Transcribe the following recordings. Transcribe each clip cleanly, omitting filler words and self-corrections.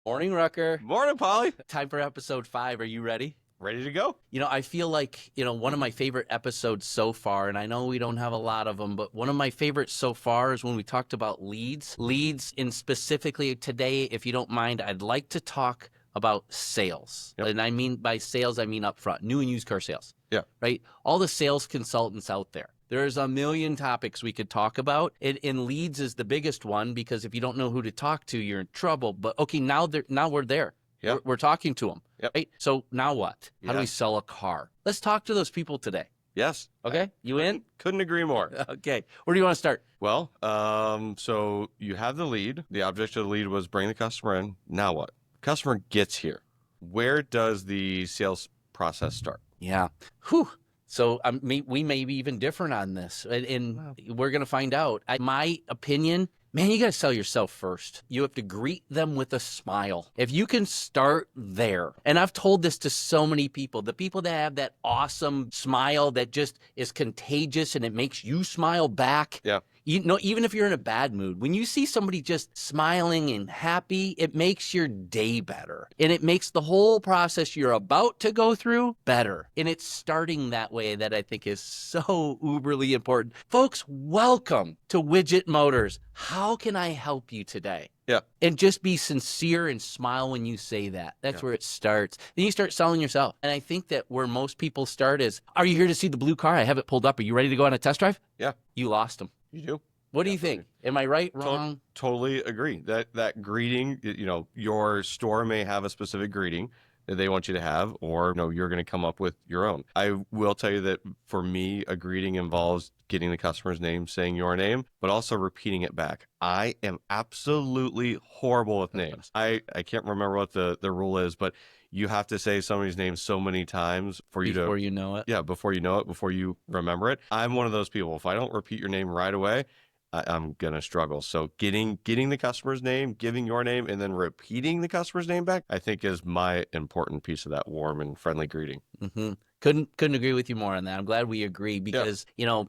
Morning, Rucker. Morning, Polly. Time for episode 5. Are you ready? Ready to go? I feel like, one of my favorite episodes so far, and I know we don't have a lot of them, but one of my favorites so far is when we talked about leads. Leads, and specifically today, if you don't mind, I'd like to talk about sales. Yep. And I mean by sales, I mean upfront, new and used car sales. Yeah. Right? All the sales consultants out there. There's a million topics we could talk about. And leads is the biggest one, because if you don't know who to talk to, you're in trouble. But okay, now we're there. Yep. We're talking to them. Yep. Right? So now what? How do we sell a car? Let's talk to those people today. Yes. Okay. You in? Couldn't agree more. Okay. Where do you want to start? Well, so you have the lead. The object of the lead was bring the customer in. Now what? Customer gets here. Where does the sales process start? Yeah. Whew. So we may be even different on this, and we're going to find out. My opinion, man, you got to sell yourself first. You have to greet them with a smile. If you can start there, and I've told this to so many people, the people that have that awesome smile that just is contagious and it makes you smile back. Yeah. Even if you're in a bad mood, when you see somebody just smiling and happy, it makes your day better. And it makes the whole process you're about to go through better. And it's starting that way that I think is so uberly important. Folks, welcome to Widget Motors. How can I help you today? Yeah. And just be sincere and smile when you say that. That's where it starts. Then you start selling yourself. And I think that where most people start is, are you here to see the blue car? I have it pulled up. Are you ready to go on a test drive? Yeah. You lost them. You do. What do you think? Am I right, wrong? Totally agree. That greeting, your store may have a specific greeting that they want you to have, or you're going to come up with your own. I will tell you that for me, a greeting involves getting the customer's name, saying your name, but also repeating it back. I am absolutely horrible with names. I can't remember what the rule is, but you have to say somebody's name so many times before you know it. Yeah, before you know it, before you remember it. I'm one of those people. If I don't repeat your name right away, I'm going to struggle. So getting the customer's name, giving your name, and then repeating the customer's name back, I think is my important piece of that warm and friendly greeting. Mm-hmm. Couldn't agree with you more on that. I'm glad we agree because,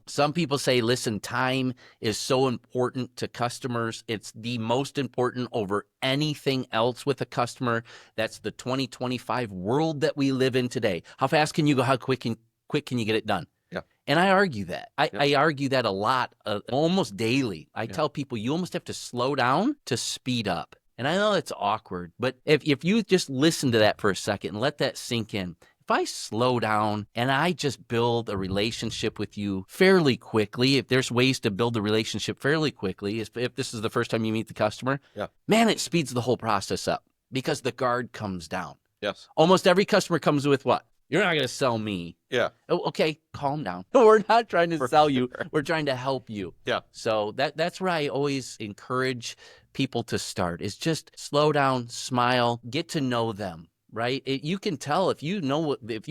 some people say, listen, time is so important to customers. It's the most important over anything else with a customer. That's the 2025 world that we live in today. How fast can you go? How quick can you get it done? Yeah. And I argue that. I argue that a lot, almost daily. I tell people you almost have to slow down to speed up. And I know it's awkward, but if you just listen to that for a second and let that sink in, if I slow down and I just build a relationship with you fairly quickly, if there's ways to build a relationship fairly quickly, if this is the first time you meet the customer, man, it speeds the whole process up because the guard comes down. Yes. Almost every customer comes with what? You're not going to sell me. Yeah. Oh, okay, calm down. We're not trying to sell you. We're trying to help you. Yeah. So that's where I always encourage people to start is just slow down, smile, get to know them. Right? You can tell if you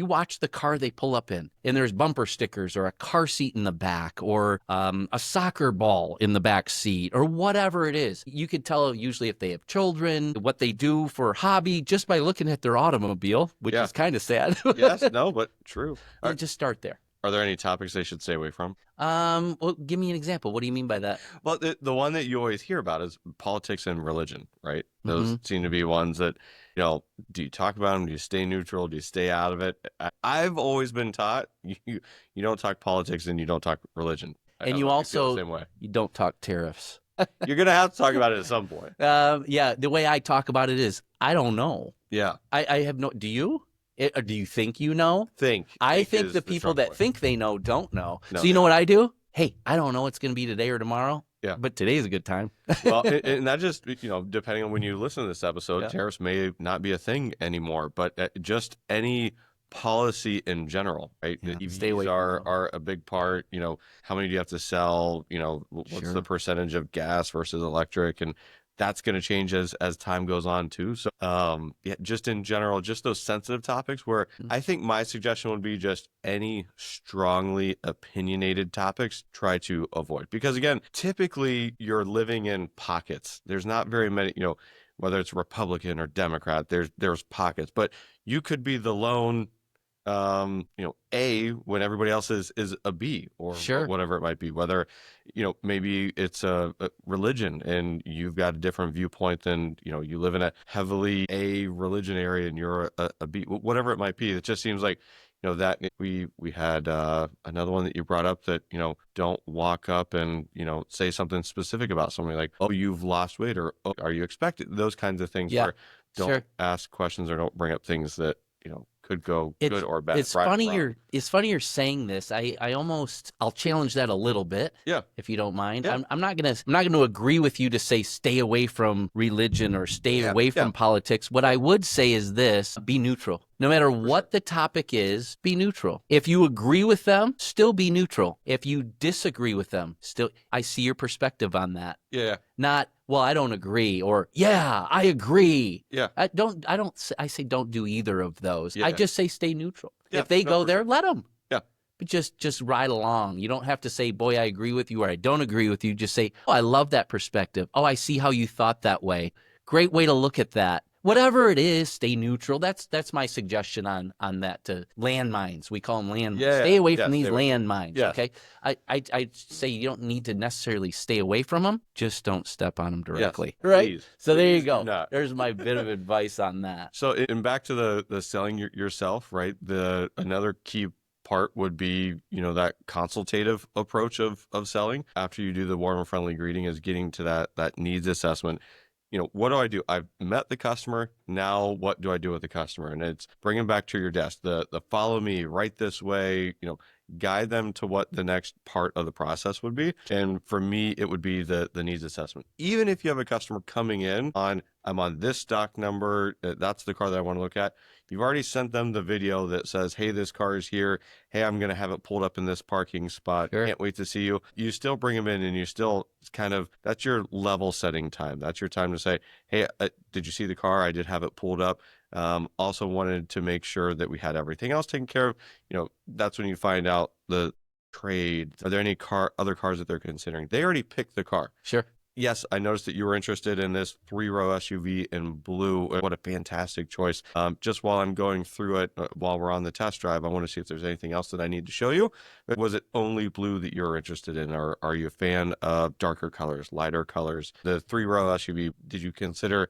watch the car they pull up in and there's bumper stickers or a car seat in the back or a soccer ball in the back seat or whatever it is. You can tell usually if they have children, what they do for a hobby just by looking at their automobile, which is kind of sad. Yes, no, but true. Just start there. Are there any topics they should stay away from? Well, give me an example. What do you mean by that? Well, the one that you always hear about is politics and religion, right? Those seem to be ones that, do you talk about them? Do you stay neutral? Do you stay out of it? I've always been taught you don't talk politics and you don't talk religion. And you also, you don't talk tariffs. You're going to have to talk about it at some point. The way I talk about it is, I don't know. Yeah. I have no, do you? Or do you think you know? I think the people that think they know don't know. No, so you know what I do? Hey, I don't know what's going to be today or tomorrow. Yeah. But today's a good time. Well, and that just, depending on when you listen to this episode, tariffs may not be a thing anymore, but just any policy in general, right? Yeah, the stay away EVs are a big part. How many do you have to sell? What's the percentage of gas versus electric? And that's going to change as time goes on too. So just in general, just those sensitive topics where I think my suggestion would be just any strongly opinionated topics, try to avoid. Because again, typically you're living in pockets. There's not very many, whether it's Republican or Democrat, there's pockets, but you could be the lone A when everybody else is a B or Sure. whatever it might be. Whether, maybe it's a religion and you've got a different viewpoint than, you live in a heavily A religion area and you're a B, whatever it might be. It just seems like, that we had another one that you brought up that, don't walk up and, say something specific about something like, oh, you've lost weight, or oh, are you expected? Those kinds of things. Yeah. Where don't Sure. ask questions or don't bring up things that, could go good or bad. It's funny you're saying this. I'll challenge that a little bit. Yeah. If you don't mind. Yeah. I'm not gonna agree with you to say stay away from religion or stay away from politics. What I would say is this: be neutral. No matter what the topic is, be neutral. If you agree with them, still be neutral. If you disagree with them, still, I see your perspective on that. Yeah. Not, well, I don't agree, or yeah, I agree. Yeah. I say don't do either of those. Yeah. I just say stay neutral. Yeah, If they go there, let them. Yeah. But just ride along. You don't have to say, boy, I agree with you, or I don't agree with you. Just say, oh, I love that perspective. Oh, I see how you thought that way. Great way to look at that. Whatever it is, stay neutral. That's my suggestion on that. To landmines, we call them landmines. Yeah, stay away from these landmines. Yeah. Okay, I say you don't need to necessarily stay away from them. Just don't step on them directly. Yes, right. please. So there you Please go. do not. There's my bit of advice on that. So, and back to the selling yourself, right? Another key part would be, that consultative approach of selling. After you do the warm and friendly greeting, is getting to that needs assessment. What do I do? I've met the customer. Now, what do I do with the customer? And it's bringing back to your desk, the follow me, right this way, guide them to what the next part of the process would be. And for me, it would be the needs assessment. Even if you have a customer coming in I'm on this stock number, that's the car that I want to look at. You've already sent them the video that says, hey, this car is here. Hey, I'm going to have it pulled up in this parking spot. Sure. Can't wait to see you. You still bring them in and you still that's your level setting time. That's your time to say, hey, did you see the car? I did have it pulled up. Also wanted to make sure that we had everything else taken care of. That's when you find out the trade. Are there any other cars that they're considering? They already picked the car. Sure. Yes, I noticed that you were interested in this 3-row SUV in blue. What a fantastic choice. Just while I'm going through it, while we're on the test drive, I want to see if there's anything else that I need to show you. Was it only blue that you're interested in, or are you a fan of darker colors, lighter colors? The 3-row SUV, did you consider,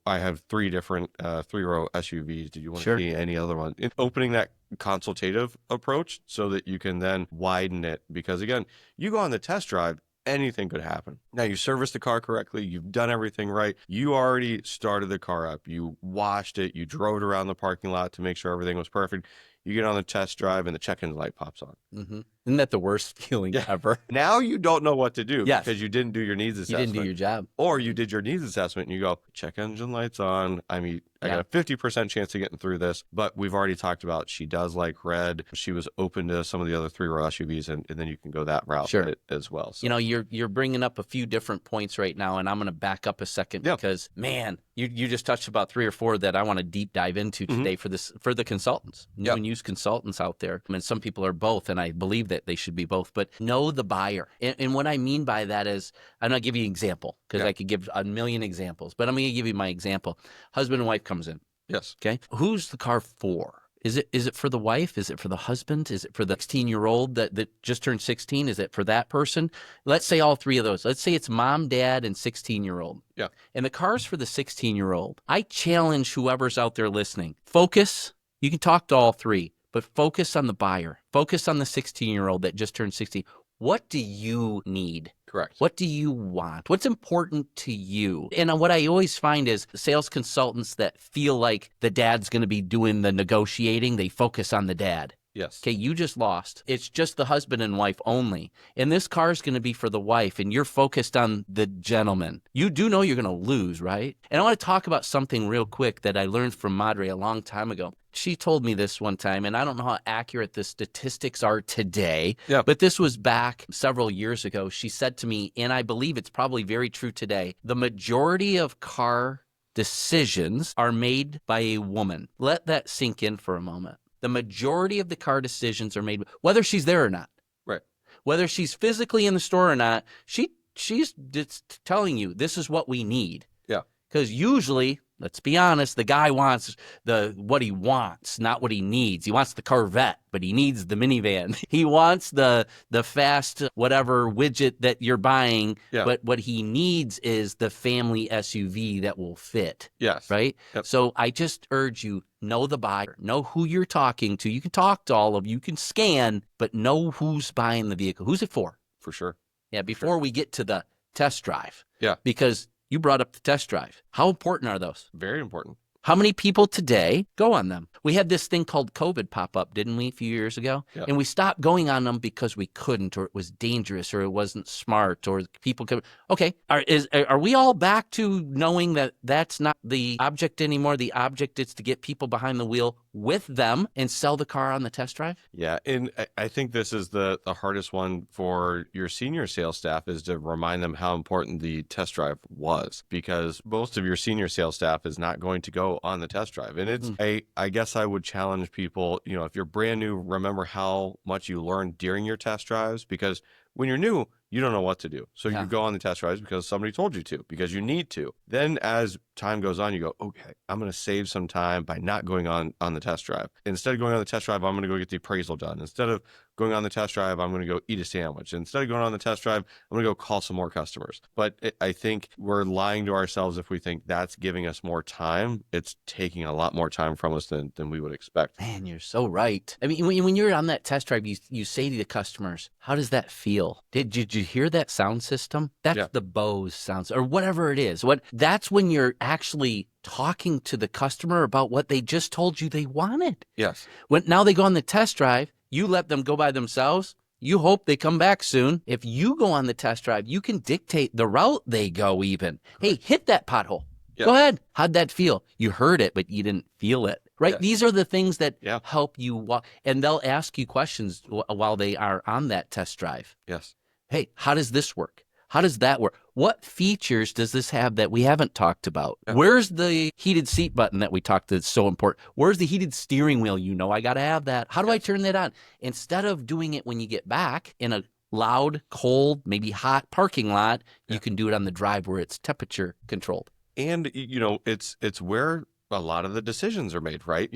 I have 3 different 3-row SUVs. Did you want to see any other one? Opening that consultative approach so that you can then widen it. Because again, you go on the test drive, anything could happen. Now, you serviced the car correctly. You've done everything right. You already started the car up. You washed it. You drove it around the parking lot to make sure everything was perfect. You get on the test drive and the check-in light pops on. Mm-hmm. Isn't that the worst feeling ever? Now you don't know what to do Yes. because you didn't do your needs assessment. You didn't do your job. Or you did your needs assessment and you go, check engine lights on. I mean, I got a 50% chance of getting through this, but we've already talked about she does like red. She was open to some of the other 3-row SUVs, and then you can go that route as well. So. You're bringing up a few different points right now, and I'm going to back up a second because, man, you just touched about 3 or 4 that I want to deep dive into today for the consultants, new and used consultants out there. I mean, some people are both, and I believe that they should be both, but know the buyer. And what I mean by that is, I'm going to give you an example because I could give a million examples, but I'm going to give you my example. Husband and wife comes in. Yes. Okay. Who's the car for? Is it for the wife? Is it for the husband? Is it for the 16-year-old that just turned 16? Is it for that person? Let's say all 3 of those. Let's say it's mom, dad, and 16-year-old. Yeah. And the car's for the 16-year-old. I challenge whoever's out there listening. Focus. You can talk to all 3, but focus on the buyer. Focus on the 16-year-old that just turned 16. What do you need? Correct. What do you want? What's important to you? And what I always find is sales consultants that feel like the dad's going to be doing the negotiating, they focus on the dad. Yes. Okay, you just lost. It's just the husband and wife only. And this car is going to be for the wife, and you're focused on the gentleman. You do know you're going to lose, right? And I want to talk about something real quick that I learned from Madre a long time ago. She told me this one time, and I don't know how accurate the statistics are today, but this was back several years ago. She said to me, and I believe it's probably very true today, the majority of car decisions are made by a woman. Let that sink in for a moment. The majority of the car decisions are made, whether she's there or not. Right. Whether she's physically in the store or not, she's just telling you, this is what we need. Yeah. Because usually let's be honest, the guy wants what he wants, not what he needs. He wants the Corvette, but he needs the minivan. He wants the fast whatever widget that you're buying, Yeah. but what he needs is the family SUV that will fit. Yes. Right? Yep. So I just urge you, know the buyer, know who you're talking to. You can talk to all of you, can scan, but know who's buying the vehicle. Who's it for? For sure. Yeah, before we get to the test drive. Yeah. Because you brought up the test drive. How important are those? Very important. How many people today go on them? We had this thing called COVID pop up, didn't we, a few years ago? Yep. And we stopped going on them because we couldn't, or it was dangerous, or it wasn't smart, or people could. Okay, are we all back to knowing that that's not the object anymore? The object is to get people behind the wheel with them and sell the car on the test drive? Yeah, and I think this is the hardest one for your senior sales staff, is to remind them how important the test drive was, because most of your senior sales staff is not going to go on the test drive. And it's I guess I would challenge people, if you're brand new, remember how much you learned during your test drives, because when you're new, you don't know what to do. So you go on the test drives because somebody told you to, because you need to. Then as time goes on, you go, okay, I'm going to save some time by not going on the test drive. Instead of going on the test drive, I'm going to go get the appraisal done. Instead of going on the test drive, I'm going to go eat a sandwich. Instead of going on the test drive, I'm going to go call some more customers. But I think we're lying to ourselves if we think that's giving us more time. It's taking a lot more time from us than we would expect. Man, you're so right. I mean, when you're on that test drive, you say to the customers, how does that feel? Did you hear that sound system? That's the Bose sounds, or whatever it is. That's when you're actually talking to the customer about what they just told you they wanted. Yes. When now they go on the test drive, you let them go by themselves. You hope they come back soon. If you go on the test drive, you can dictate the route they go even. Hey, hit that pothole. Yeah. Go ahead. How'd that feel? You heard it, but you didn't feel it. Right? Yes. These are the things that help you walk. And they'll ask you questions while they are on that test drive. Yes. Hey, how does this work? How does that work? What features does this have that we haven't talked about? Yeah. Where's the heated seat button that we talked that's so important? Where's the heated steering wheel? I got to have that. How do I turn that on? Instead of doing it when you get back in a loud, cold, maybe hot parking lot, you can do it on the drive where it's temperature controlled. And, it's where a lot of the decisions are made, right?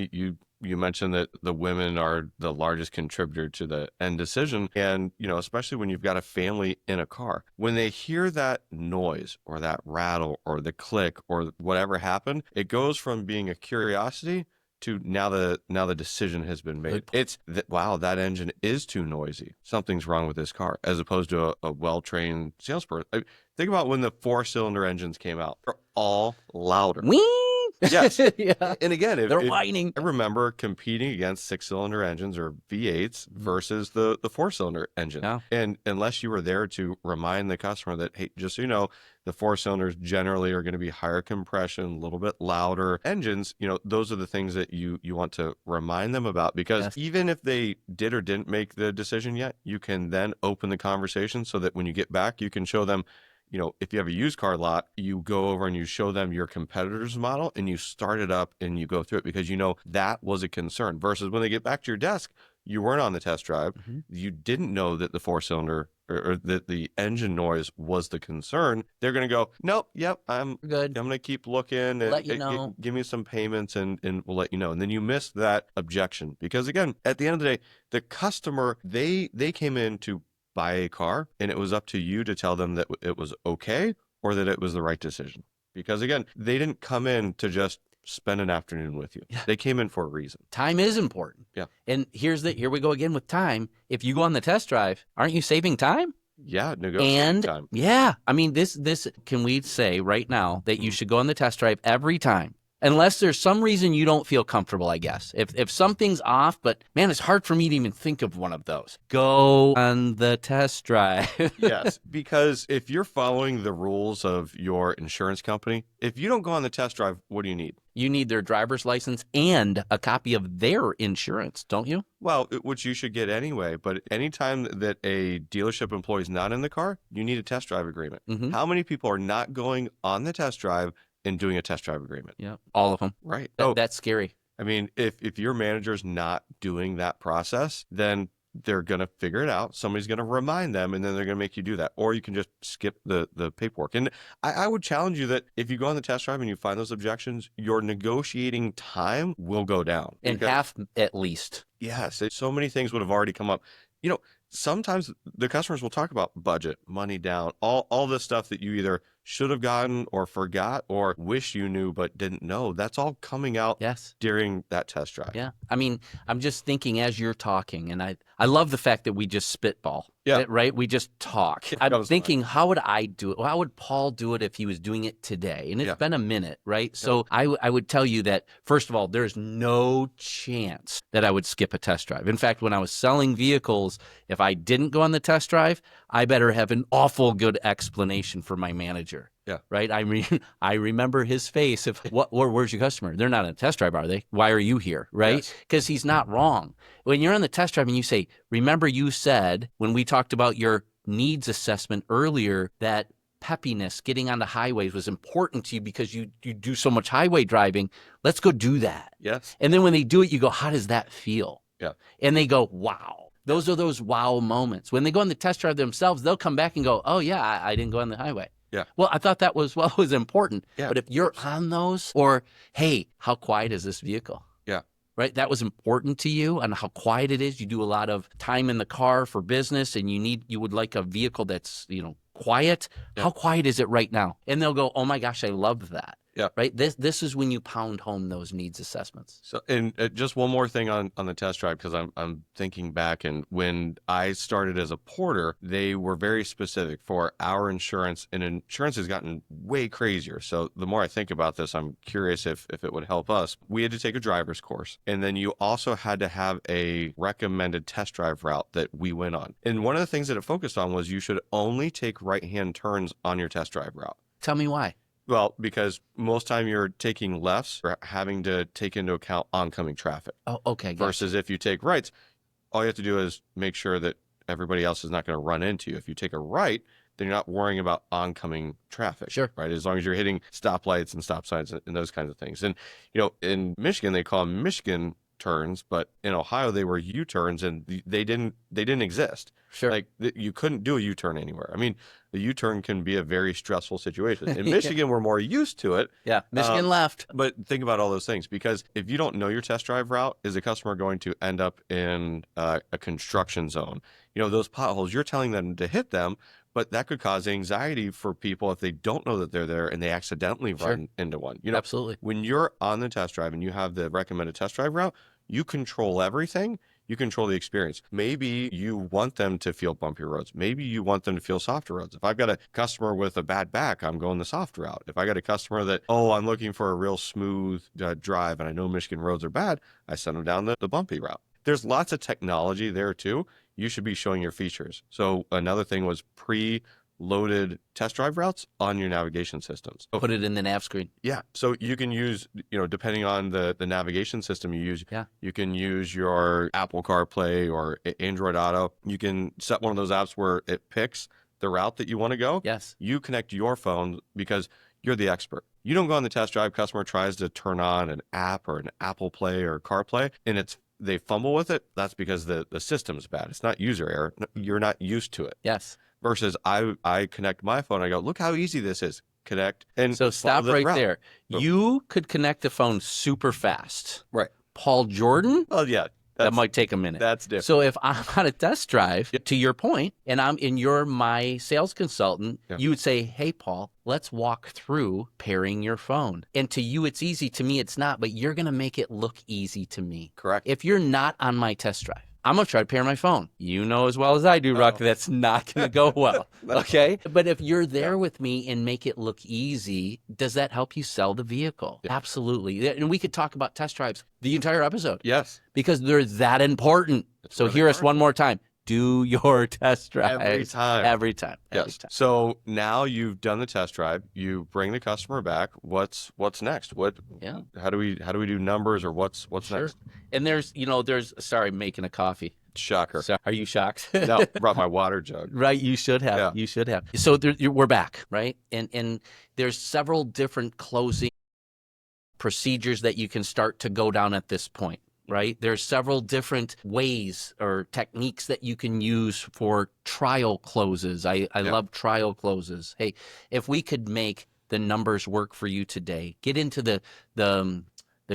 You mentioned that the women are the largest contributor to the end decision. And, especially when you've got a family in a car, when they hear that noise or that rattle or the click or whatever happened, it goes from being a curiosity to now the decision has been made. It's wow, that engine is too noisy. Something's wrong with this car, as opposed to a well-trained salesperson. Think about when the 4-cylinder engines came out. They're all louder. Whee! Yes. Yeah. And again, They're whining. I remember competing against 6-cylinder engines or V8s versus the 4-cylinder engine. Yeah. And unless you were there to remind the customer that, hey, just so you know, the 4-cylinders generally are going to be higher compression, a little bit louder engines. Those are the things that you want to remind them about, because even if they did or didn't make the decision yet, you can then open the conversation so that when you get back, you can show them, if you have a used car lot, you go over and you show them your competitor's model and you start it up and you go through it, because that was a concern, versus when they get back to your desk, you weren't on the test drive. Mm-hmm. You didn't know that the 4-cylinder or that the engine noise was the concern. They're going to go, nope, yep, I'm good. I'm going to keep looking and let you know. Give me some payments and we'll let you know. And then you miss that objection, because again, at the end of the day, the customer, they came in to buy a car, and it was up to you to tell them that it was okay or that it was the right decision. Because again, they didn't come in to just spend an afternoon with you. Yeah. They came in for a reason. Time is important. Yeah. And here we go again with time. If you go on the test drive, aren't you saving time? Yeah, negotiating time. Yeah. I mean, this can we say right now that you should go on the test drive every time? Unless there's some reason you don't feel comfortable, I guess. If something's off, but man, it's hard for me to even think of one of those. Go on the test drive. Yes, because if you're following the rules of your insurance company, if you don't go on the test drive, what do you need? You need their driver's license and a copy of their insurance, don't you? Well, which you should get anyway. But anytime that a dealership employee is not in the car, you need a test drive agreement. Mm-hmm. How many people are not going on the test drive and doing a test drive agreement? Yeah, all of them. Right. That's scary. I mean, if your manager's not doing that process, then they're going to figure it out. Somebody's going to remind them, and then they're going to make you do that. Or you can just skip the paperwork. And I would challenge you that if you go on the test drive and you find those objections, your negotiating time will go down. In half at least. Yes. So many things would have already come up. Sometimes the customers will talk about budget, money down, all this stuff that you either should have gotten or forgot or wish you knew but didn't know. That's all coming out during that test drive. Yeah. I mean, I'm just thinking as you're talking, and I love the fact that we just spitball. Yeah. Right? We just talk. I'm thinking, how would I do it? How would Paul do it if he was doing it today? And it's been a minute, right? So I would tell you that, first of all, there's no chance that I would skip a test drive. In fact, when I was selling vehicles, if I didn't go on the test drive, I better have an awful good explanation for my manager. Yeah. Right. I remember his face of where's your customer? They're not on a test drive, are they? Why are you here? Right. Because he's not wrong. When you're on the test drive and you say, remember you said when we talked about your needs assessment earlier that peppiness, getting on the highways was important to you because you do so much highway driving. Let's go do that. Yes. And then when they do it, you go, how does that feel? Yeah. And they go, wow. Those are those wow moments. When they go on the test drive themselves, they'll come back and go, oh, yeah, I didn't go on the highway. Yeah. Well, I thought that was important. Yeah. But if you're on those, or, hey, how quiet is this vehicle? Yeah. Right? That was important to you and how quiet it is. You do a lot of time in the car for business and you would like a vehicle that's, quiet. Yeah. How quiet is it right now? And they'll go, oh my gosh, I love that. Yeah. Right. This is when you pound home those needs assessments. So, and just one more thing on the test drive, because I'm thinking back, and when I started as a porter, they were very specific for our insurance, and insurance has gotten way crazier. So the more I think about this, I'm curious if it would help us. We had to take a driver's course, and then you also had to have a recommended test drive route that we went on. And one of the things that it focused on was you should only take right-hand turns on your test drive route. Tell me why. Well, because most time you're taking lefts or having to take into account oncoming traffic. Oh, okay. Gotcha. Versus if you take rights, all you have to do is make sure that everybody else is not going to run into you. If you take a right, then you're not worrying about oncoming traffic. Sure. Right? As long as you're hitting stoplights and stop signs and those kinds of things. And, in Michigan, they call them Michigan turns, but in Ohio, they were U-turns, and they didn't exist. Sure. Like you couldn't do a U-turn anywhere. I mean, the U-turn can be a very stressful situation. In Michigan, we're more used to it. Yeah, Michigan left. But think about all those things, because if you don't know your test drive route, is the customer going to end up in a construction zone? Those potholes, you're telling them to hit them, but that could cause anxiety for people if they don't know that they're there and they accidentally run into one. Absolutely. When you're on the test drive and you have the recommended test drive route, you control everything. You control the experience. Maybe you want them to feel bumpier roads. Maybe you want them to feel softer roads. If I've got a customer with a bad back, I'm going the soft route. If I got a customer that, I'm looking for a real smooth drive and I know Michigan roads are bad, I send them down the bumpy route. There's lots of technology there too. You should be showing your features. So another thing was pre-loaded test drive routes on your navigation systems. Put it in the nav screen. Yeah. So you can use, depending on the navigation system you use, you can use your Apple CarPlay or Android Auto. You can set one of those apps where it picks the route that you want to go. Yes. You connect your phone because you're the expert. You don't go on the test drive, customer tries to turn on an app or an Apple Play or CarPlay, and they fumble with it. That's because the system's bad. It's not user error. You're not used to it. Yes. Versus I connect my phone. I go, look how easy this is. Connect. And so stop right route. there. You could connect the phone super fast. Right. Paul Jordan? Oh, yeah. That might take a minute. That's different. So if I'm on a test drive, to your point, and you're my sales consultant, you would say, hey, Paul, let's walk through pairing your phone. And to you, it's easy. To me, it's not. But you're going to make it look easy to me. Correct. If you're not on my test drive, I'm going to try to pair my phone. You know as well as I do, Rock, that's not going to go well. Okay? But if you're there with me and make it look easy, does that help you sell the vehicle? Yeah. Absolutely. And we could talk about test drives the entire episode. Yes. Because they're that important. So hear us one more time. Do your test drive. Every time. Every time. Yes. So now you've done the test drive. You bring the customer back. What's next? How do we do numbers, or what's next? And there's sorry, making a coffee. Shocker. So, are you shocked? No, brought my water jug. Right. You should have. Yeah. You should have. So we're back, right? And there's several different closing procedures that you can start to go down at this point. right? There's several different ways or techniques that you can use for trial closes. I love trial closes. Hey, if we could make the numbers work for you today, get into the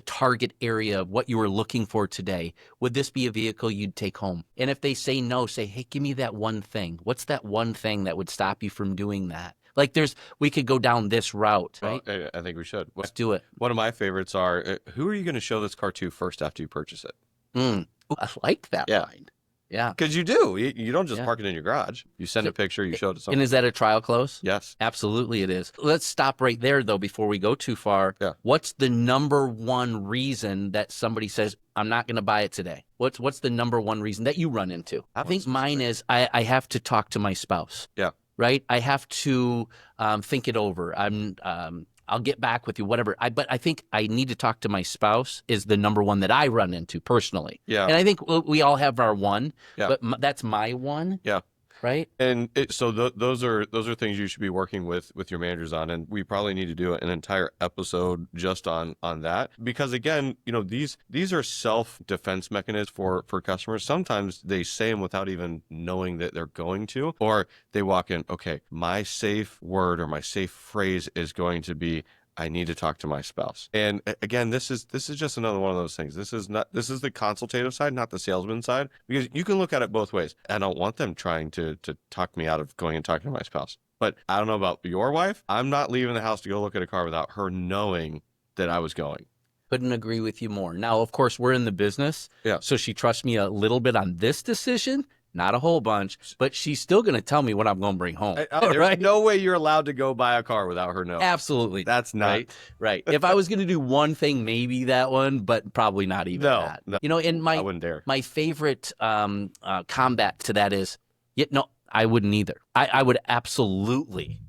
target area of what you were looking for today, would this be a vehicle you'd take home? And if they say no, say, hey, give me that one thing. What's that one thing that would stop you from doing that? Like we could go down this route, right? Well, I think we should. Let's do it. One of my favorites are, who are you going to show this car to first after you purchase it? Ooh, I like that line. Yeah. Because you do. You don't just park it in your garage. You send a picture, you show it to someone. And is that a trial close? Yes. Absolutely it is. Let's stop right there, though, before we go too far. Yeah. What's the number one reason that somebody says, I'm not going to buy it today? What's the number one reason that you run into? I think mine is I have to talk to my spouse. Yeah. Right? I have to think it over. I'll get back with you, whatever. But I think I need to talk to my spouse is the number one that I run into personally. Yeah. And I think we all have our one, Yeah. but that's my one. Yeah. Right. And so those are things you should be working with your managers on, and we probably need to do an entire episode just on that, because again, these are self-defense mechanisms for customers. Sometimes they say them without even knowing that they're going to, or they walk in, okay, my safe word or my safe phrase is going to be, I need to talk to my spouse. And again, this is just another one of those things. This is the consultative side, not the salesman side, because you can look at it both ways. I don't want them trying to talk me out of going and talking to my spouse. But I don't know about your wife. I'm not leaving the house to go look at a car without her knowing that I was going. Couldn't agree with you more. Now, of course, we're in the business. Yeah. So she trusts me a little bit on this decision. Not a whole bunch, but she's still going to tell me what I'm going to bring home. There's no way you're allowed to go buy a car without her knowing. Absolutely. That's not right. If I was going to do one thing, maybe that one, but probably not even that. No. And I wouldn't dare. My favorite combat to that is, I wouldn't either. I would absolutely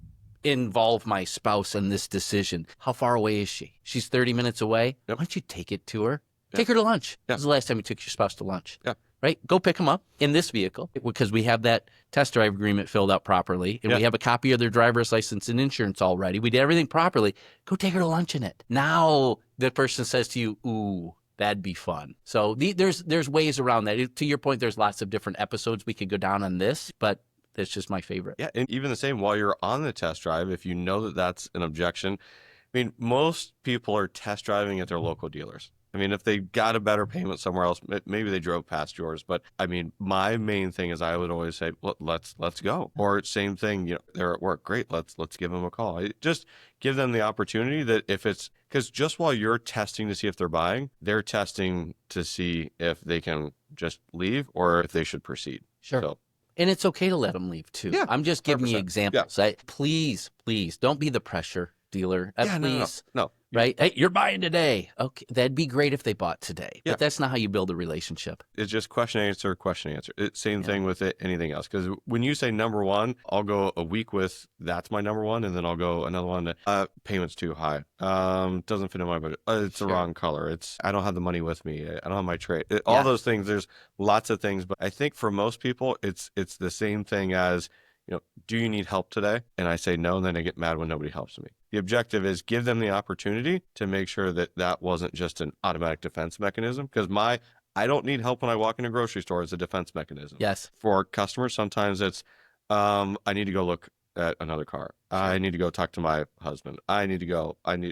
involve my spouse in this decision. How far away is she? She's 30 minutes away. Yep. Why don't you take it to her? Take her to lunch. Yeah. When's the last time you took your spouse to lunch? Yeah. Right? Go pick them up in this vehicle because we have that test drive agreement filled out properly and we have a copy of their driver's license and insurance already. We did everything properly. Go take her to lunch in it. Now the person says to you, ooh, that'd be fun. So there's ways around that. To your point, there's lots of different episodes we could go down on this, but that's just my favorite. Yeah, and even the same while you're on the test drive, if you know that that's an objection, I mean, most people are test driving at their local dealers. I mean, if they got a better payment somewhere else, maybe they drove past yours. But I mean, my main thing is I would always say, well, let's go. Or same thing, they're at work. Great, let's give them a call. Just give them the opportunity that if it's because just while you're testing to see if they're buying, they're testing to see if they can just leave or if they should proceed. Sure. So, and it's okay to let them leave too. Yeah, I'm just giving you 100%. examples. Please don't be the pressure dealer. Please. No. Right? Hey, you're buying today. Okay, that'd be great if they bought today. Yeah. But that's not how you build a relationship. It's just question, answer, question, answer. Same thing with anything else. Because when you say number one, I'll go a week with that's my number one, and then I'll go another one. Payment's too high. Doesn't fit in my budget. It's the wrong color. I don't have the money with me. I don't have my trade. All those things. There's lots of things, but I think for most people, it's the same thing as, do you need help today? And I say no, and then I get mad when nobody helps me. The objective is give them the opportunity to make sure that wasn't just an automatic defense mechanism. Because I don't need help when I walk in a grocery store as a defense mechanism. Yes. For customers, sometimes it's, I need to go look at another car. Sure. I need to go talk to my husband. I need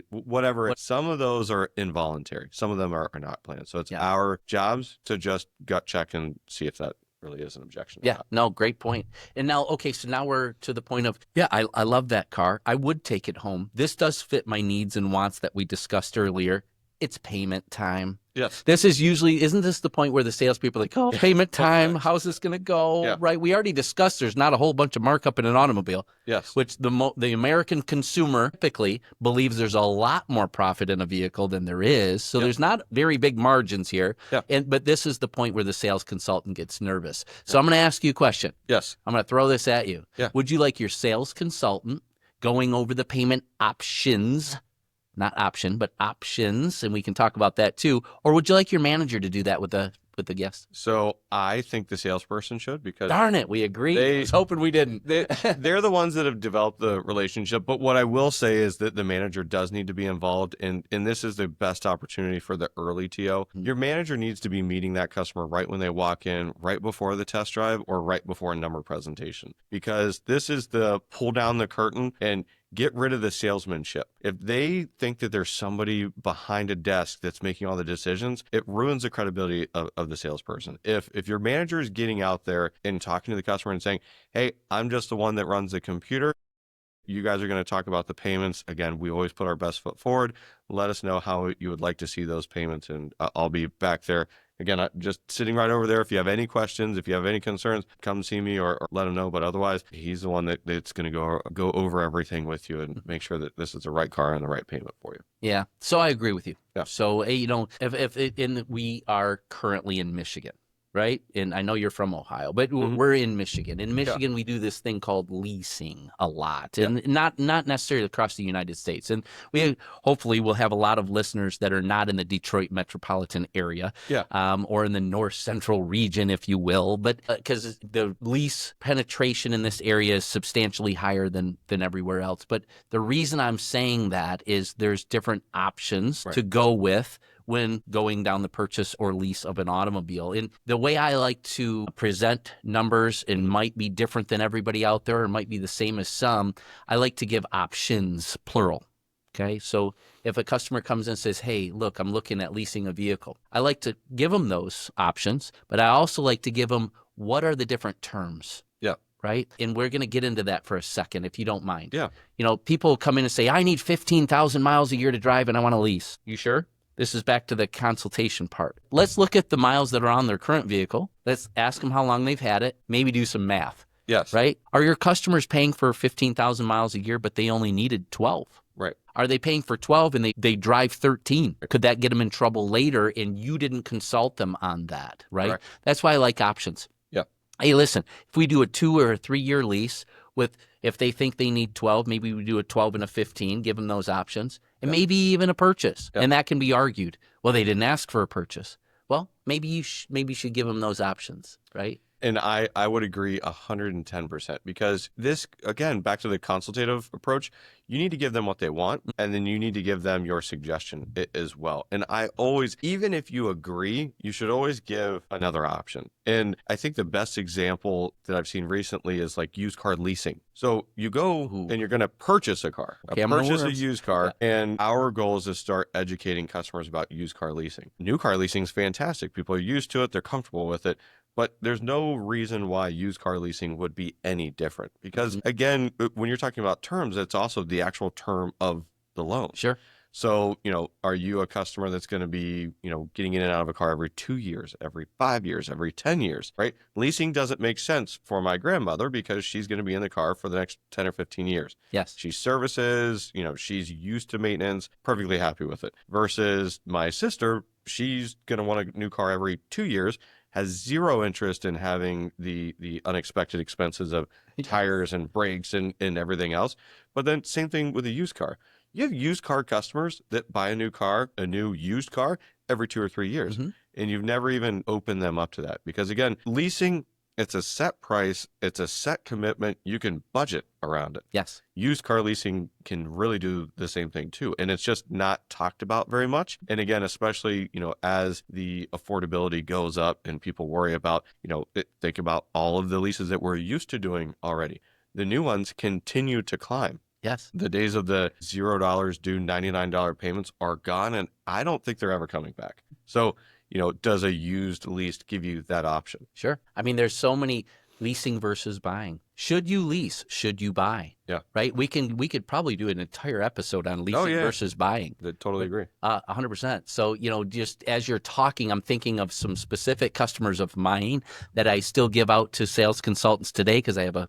whatever. Some of those are involuntary. Some of them are not planned. So it's our jobs to just gut check and see if that really is an objection. Yeah, no, great point. And now, okay, so now we're to the point of, I love that car. I would take it home. This does fit my needs and wants that we discussed earlier. It's payment time. Yes. This is isn't this the point where the salespeople are like, oh, payment time, how's this going to go? Yeah. Right? We already discussed there's not a whole bunch of markup in an automobile. Yes. Which the American consumer typically believes there's a lot more profit in a vehicle than there is. So there's not very big margins here. Yeah. But this is the point where the sales consultant gets nervous. So I'm going to ask you a question. Yes. I'm going to throw this at you. Yeah. Would you like your sales consultant going over the payment options? Not option, but options, and we can talk about that too. Or would you like your manager to do that with the with the guest? So I think the salesperson should, because Darn it, we agree. I was hoping we didn't. they're the ones that have developed the relationship. But what I will say is that the manager does need to be involved, and this is the best opportunity for the early TO. Your manager needs to be meeting that customer right when they walk in, right before the test drive, or right before a number presentation, because this is the pull down the curtain and get rid of the salesmanship. If they think that there's somebody behind a desk that's making all the decisions, it ruins the credibility of the salesperson. If your manager is getting out there and talking to the customer and saying, hey, I'm just the one that runs the computer, you guys are going to talk about the payments. Again, we always put our best foot forward. Let us know how you would like to see those payments, and I'll be back there. Again, I'm just sitting right over there. If you have any questions, if you have any concerns, come see me or let him know. But otherwise, he's the one that's going to go over everything with you and make sure that this is the right car and the right payment for you. Yeah. So I agree with you. Yeah. So, we are currently in Michigan, right? And I know you're from Ohio, but we're in Michigan. In Michigan, we do this thing called leasing a lot, and not necessarily across the United States. And we hopefully will have a lot of listeners that are not in the Detroit metropolitan area, or in the north central region, if you will. But because the lease penetration in this area is substantially higher than everywhere else. But the reason I'm saying that is there's different options to go with when going down the purchase or lease of an automobile. And the way I like to present numbers, and might be different than everybody out there, or might be the same as some, I like to give options, plural. Okay, so if a customer comes in and says, hey, look, I'm looking at leasing a vehicle, I like to give them those options, but I also like to give them what are the different terms. Right? And we're going to get into that for a second, if you don't mind. Yeah. People come in and say, I need 15,000 miles a year to drive and I want to lease. You sure? This is back to the consultation part. Let's look at the miles that are on their current vehicle. Let's ask them how long they've had it. Maybe do some math. Yes. Right? Are your customers paying for 15,000 miles a year, but they only needed 12? Right. Are they paying for 12 and they drive 13? Could that get them in trouble later and you didn't consult them on that? Right? That's why I like options. Yeah. Hey, listen, if we do a 2 or a 3 year lease if they think they need 12, maybe we do a 12 and a 15, give them those options, and maybe even a purchase. And that can be argued. Well, they didn't ask for a purchase. Well, maybe you should give them those options, right? And I would agree 110%, because this, again, back to the consultative approach, you need to give them what they want, and then you need to give them your suggestion as well. And I always, even if you agree, you should always give another option. And I think the best example that I've seen recently is like used car leasing. So you go and you're going to purchase a car, purchase a used car, and our goal is to start educating customers about used car leasing. New car leasing is fantastic. People are used to it. They're comfortable with it. But there's no reason why used car leasing would be any different. Because, again, when you're talking about terms, it's also the actual term of the loan. Sure. So, are you a customer that's going to be, getting in and out of a car every 2 years, every 5 years, every 10 years, right? Leasing doesn't make sense for my grandmother because she's going to be in the car for the next 10 or 15 years. Yes. She services, she's used to maintenance, perfectly happy with it. Versus my sister, she's going to want a new car every 2 years, has zero interest in having the unexpected expenses of tires and brakes and everything else. But then same thing with a used car. You have used car customers that buy a new used car every 2 or 3 years, and you've never even opened them up to that. Because again, leasing, it's a set price, it's a set commitment, you can budget around it. Yes. Used car leasing can really do the same thing too. And it's just not talked about very much. And again, especially, as the affordability goes up and people worry about, think about all of the leases that we're used to doing already. The new ones continue to climb. Yes. The days of the $0 due $99 payments are gone, and I don't think they're ever coming back. So, does a used lease give you that option? Sure. I mean, there's so many leasing versus buying. Should you lease? Should you buy? Yeah. Right? We could probably do an entire episode on leasing versus buying. I totally agree. 100%. So, just as you're talking, I'm thinking of some specific customers of mine that I still give out to sales consultants today because I have a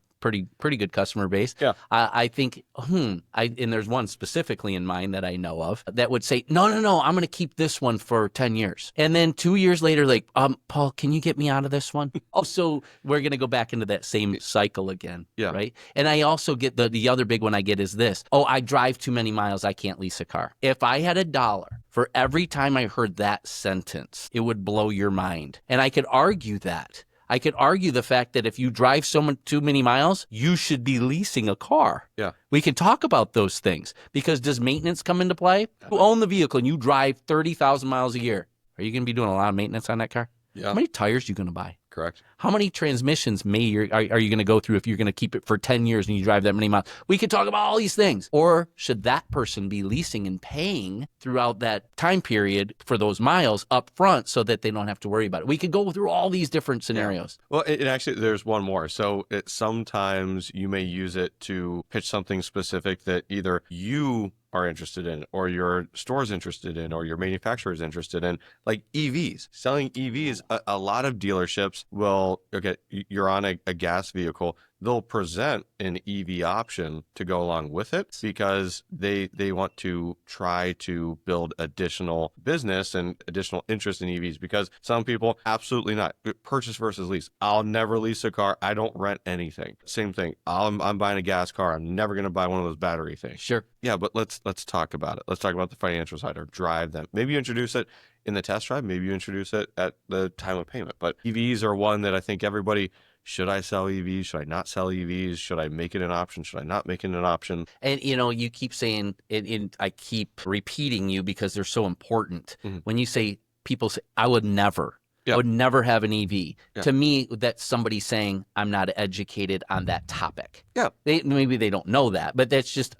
pretty good customer base. Yeah. I think, and there's one specifically in mind that I know of that would say, no, I'm going to keep this one for 10 years. And then 2 years later, like, Paul, can you get me out of this one? So we're going to go back into that same cycle again. Yeah. Right. And I also get the other big one I get is this. Oh, I drive too many miles. I can't lease a car. If I had $1 for every time I heard that sentence, it would blow your mind. And I could argue that. I could argue the fact that if you drive too many miles, you should be leasing a car. Yeah. We can talk about those things because does maintenance come into play? You own the vehicle and you drive 30,000 miles a year. Are you going to be doing a lot of maintenance on that car? Yeah. How many tires are you going to buy? Correct. How many transmissions are you going to go through if you're going to keep it for 10 years and you drive that many miles? We could talk about all these things. Or should that person be leasing and paying throughout that time period for those miles up front so that they don't have to worry about it? We could go through all these different scenarios. Well, it actually, there's one more. So sometimes you may use it to pitch something specific that either you are interested in or your store's interested in or your manufacturer is interested in, like EVs. Selling EVs, a lot of dealerships will, okay, you're on a gas vehicle, they'll present an EV option to go along with it because they want to try to build additional business and additional interest in EVs, because some people, absolutely not. Purchase versus lease. I'll never lease a car. I don't rent anything. Same thing. I'm buying a gas car. I'm never going to buy one of those battery things. Sure. Yeah, but let's talk about it. Let's talk about the financial side or drive them. Maybe you introduce it in the test drive. Maybe you introduce it at the time of payment. But EVs are one that I think everybody, should I sell EVs? Should I not sell EVs? Should I make it an option? Should I not make it an option? And, you keep saying, and I keep repeating you because they're so important. Mm-hmm. When you say, people say, I would never. Yeah. I would never have an EV. Yeah. To me, that's somebody saying I'm not educated on that topic. Yeah. Maybe they don't know that, but that's just,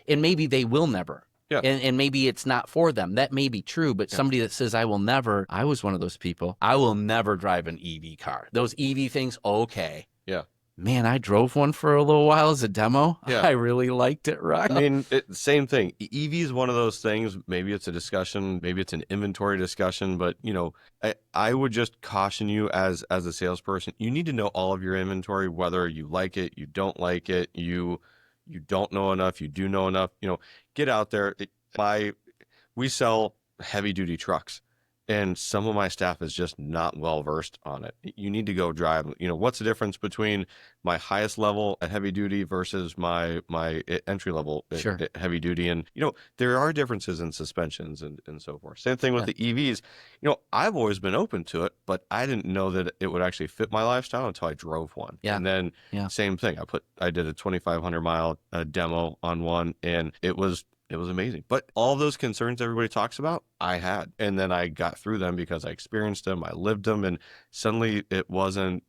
and maybe they will never. Yeah. And maybe it's not for them. That may be true, but somebody that says I will never, I was one of those people. I will never drive an EV car. Those EV things, okay. Yeah. Man, I drove one for a little while as a demo. Yeah. I really liked it, right? I mean, same thing. EV is one of those things. Maybe it's a discussion. Maybe it's an inventory discussion. But, I would just caution you as a salesperson, you need to know all of your inventory, whether you like it, you don't like it, you don't know enough, you do know enough. Get out there. We sell heavy duty trucks, and some of my staff is just not well versed on it. You need to go drive. What's the difference between my highest level at heavy duty versus my entry level at heavy duty? And there are differences in suspensions and so forth. Same thing with the EVs. I've always been open to it, but I didn't know that it would actually fit my lifestyle until I drove one. Yeah. And then same thing. I did a 2,500 mile demo on one, and it was amazing. But all those concerns everybody talks about, I had. And then I got through them because I experienced them, I lived them, and suddenly it wasn't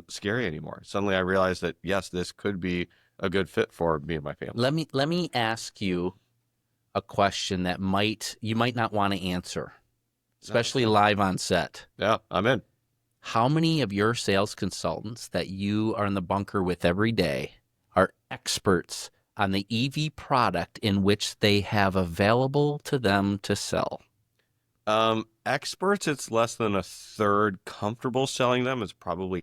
scary anymore. Suddenly I realized that, yes, this could be a good fit for me and my family. Let me ask you a question that you might not want to answer, especially live on set. Yeah, I'm in. How many of your sales consultants that you are in the bunker with every day are experts on the EV product in which they have available to them to sell? Experts, it's less than a third. Comfortable selling them is probably.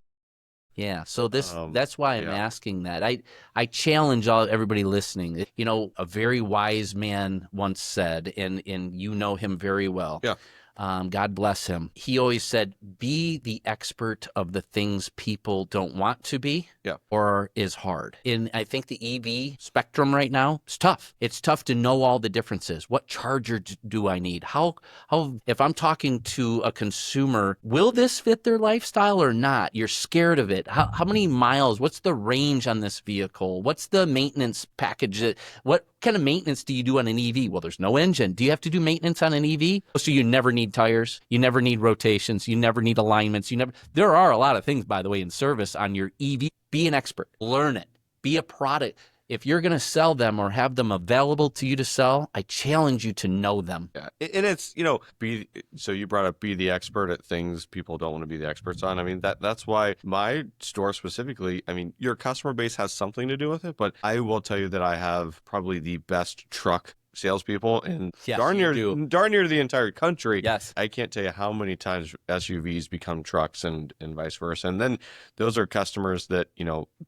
Yeah, so that's why I'm asking that. I challenge everybody listening. A very wise man once said, and you know him very well. Yeah. God bless him. He always said, be the expert of the things people don't want to be or is hard. And I think the EV spectrum right now is tough. It's tough to know all the differences. What charger do I need? How if I'm talking to a consumer, will this fit their lifestyle or not? You're scared of it. How many miles? What's the range on this vehicle? What's the maintenance package? What kind of maintenance do you do on an EV? Well, there's no engine. Do you have to do maintenance on an EV? So you never need tires. You never need rotations. You never need alignments. There are a lot of things, by the way, in service on your EV. Be an expert. Learn it. Be a product. If you're going to sell them or have them available to you to sell, I challenge you to know them. Yeah. And it's, so you brought up be the expert at things people don't want to be the experts on. I mean, that's why my store specifically, your customer base has something to do with it, but I will tell you that I have probably the best truck salespeople and Yes, darn you near do. the entire country. Yes. I can't tell you how many times SUVs become trucks and vice versa. And then those are customers that,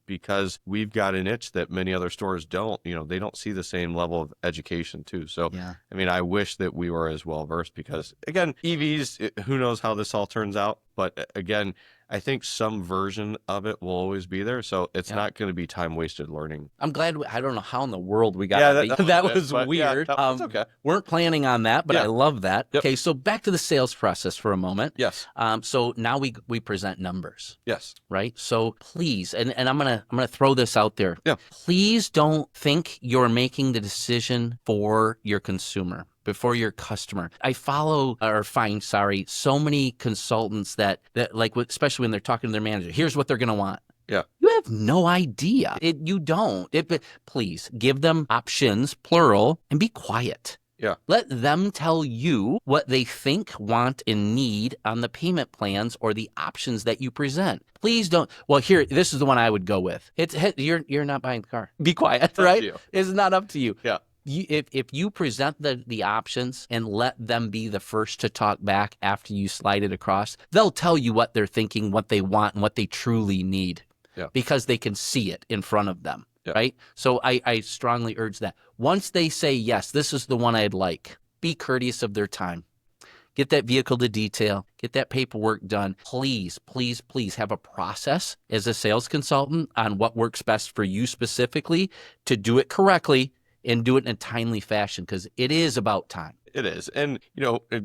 because we've got an itch that many other stores don't, they don't see the same level of education too. So, Yeah. I mean, I wish that we were as well versed because, again, EVs, who knows how this all turns out. But again, I think some version of it will always be there. So it's not going to be time wasted learning. I'm glad. I don't know how in the world we got Yeah, that was but yeah, weird. that's okay. Weren't planning on that, but I Yeah. love that. Yep. Okay, so back to the sales process for a moment. Yes. So now we present numbers, Yes. right? So please, and I'm gonna throw this out there. Yeah. Please don't think you're making the decision for your consumer, before your customer. I find so many consultants that like, especially when they're talking to their manager, here's what they're going to want. Yeah. You have no idea. You don't. Please give them options, plural, and be quiet. Yeah. Let them tell you what they think, want, and need on the payment plans or the options that you present. Please don't. Well, here, this is the one I would go with. You're not buying the car. Be quiet, right? It's not up to you. Yeah. If you present the options and let them be the first to talk back after you slide it across, they'll tell you what they're thinking, what they want, and what they truly need. Yeah. Because they can see it in front of them, yeah. right? So I strongly urge that. Once they say, yes, this is the one I'd like, be courteous of their time. Get that vehicle to detail. Get that paperwork done. Please, please, please have a process as a sales consultant on what works best for you specifically to do it correctly and do it in a timely fashion, because it is about time. It is. And,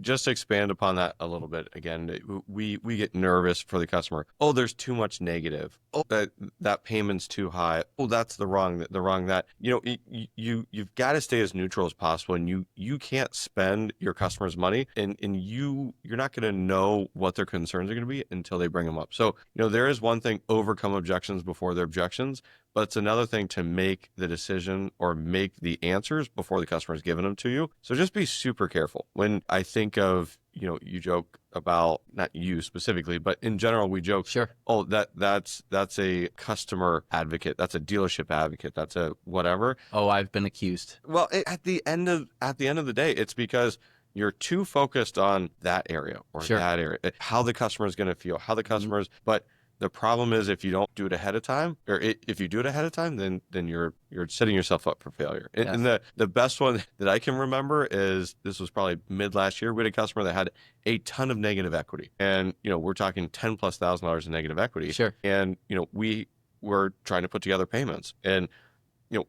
just to expand upon that a little bit, again, we get nervous for the customer. Oh, there's too much negative. Oh, that payment's too high. Oh, that's the wrong that. You've got to stay as neutral as possible, and you can't spend your customer's money, and you're not going to know what their concerns are going to be until they bring them up. So, there is one thing, overcome objections before their objections. But it's another thing to make the decision or make the answers before the customer's given them to you. So just be super careful. When I think of, you joke about, not you specifically, but in general, we joke, sure, oh, that's a customer advocate. That's a dealership advocate. That's a whatever. Oh, I've been accused. Well, at the end of the day, it's because you're too focused on that area or sure. that area, how the customer is going to feel, how the customer's, but the problem is if you don't do it ahead of time, or if you do it ahead of time, then you're setting yourself up for failure. Yes. And the best one that I can remember is, this was probably mid last year. We had a customer that had a ton of negative equity, and we're talking $10,000+ in negative equity. Sure. And we were trying to put together payments, and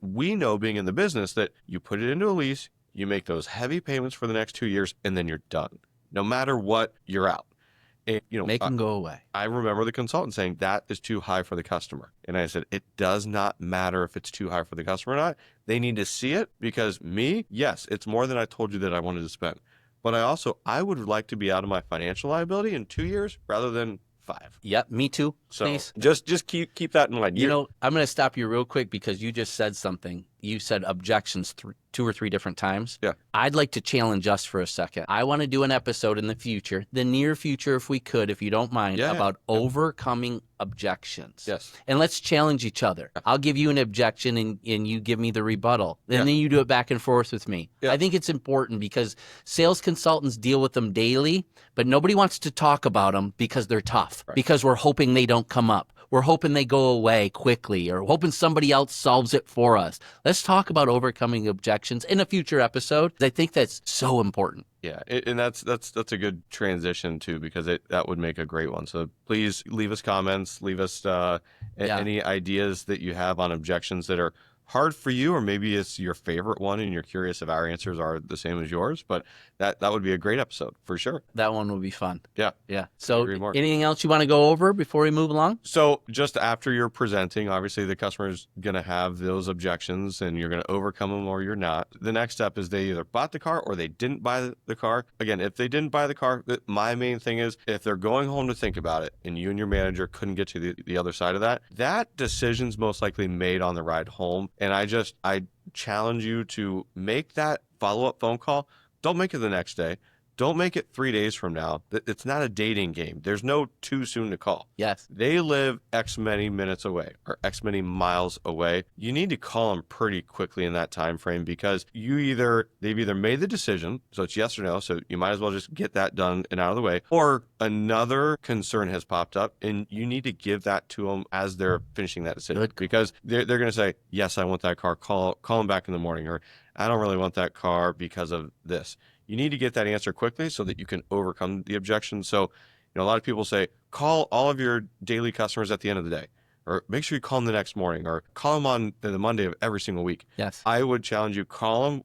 we know, being in the business, that you put it into a lease, you make those heavy payments for the next 2 years, and then you're done. No matter what, you're out. And, make them go away. I remember the consultant saying that is too high for the customer. And I said, it does not matter if it's too high for the customer or not. They need to see it, because yes, it's more than I told you that I wanted to spend. But I would like to be out of my financial liability in 2 years rather than 5. Yep, me too. So please. just keep that in mind. I'm going to stop you real quick, because you just said something. You said objections 2 or 3 different times. Yeah. I'd like to challenge us for a second. I want to do an episode in the future, the near future, if we could, if you don't mind, about overcoming objections. Yes. And let's challenge each other. I'll give you an objection and you give me the rebuttal. And then you do it back and forth with me. Yeah. I think it's important, because sales consultants deal with them daily, but nobody wants to talk about them because they're tough, because we're hoping they don't come up. We're hoping they go away quickly, or hoping somebody else solves it for us. Let's talk about overcoming objections in a future episode. I think that's so important. Yeah, and that's a good transition too, because that would make a great one. So please leave us comments, leave us any ideas that you have on objections that are hard for you, or maybe it's your favorite one and you're curious if our answers are the same as yours. But that would be a great episode for sure. That one would be fun. Yeah. So anything else you want to go over before we move along? So just after you're presenting, obviously the customer's going to have those objections and you're going to overcome them, or you're not. The next step is they either bought the car or they didn't buy the car. Again, if they didn't buy the car, my main thing is, if they're going home to think about it and you and your manager couldn't get to the other side of that decision's most likely made on the ride home. And I challenge you to make that follow-up phone call. Don't make it the next day. don't make it 3 days from now. It's not a dating game. There's no too soon to call. Yes. They live X many minutes away or X many miles away. You need to call them pretty quickly in that time frame because they've either made the decision, so it's yes or no, so you might as well just get that done and out of the way, or another concern has popped up and you need to give that to them as they're finishing that decision. Good. Because they're going to say, yes, I want that car. Call them back in the morning, or I don't really want that car because of this. You need to get that answer quickly so that you can overcome the objection. So, a lot of people say, call all of your daily customers at the end of the day, or make sure you call them the next morning, or call them on the Monday of every single week. Yes. I would challenge you, call them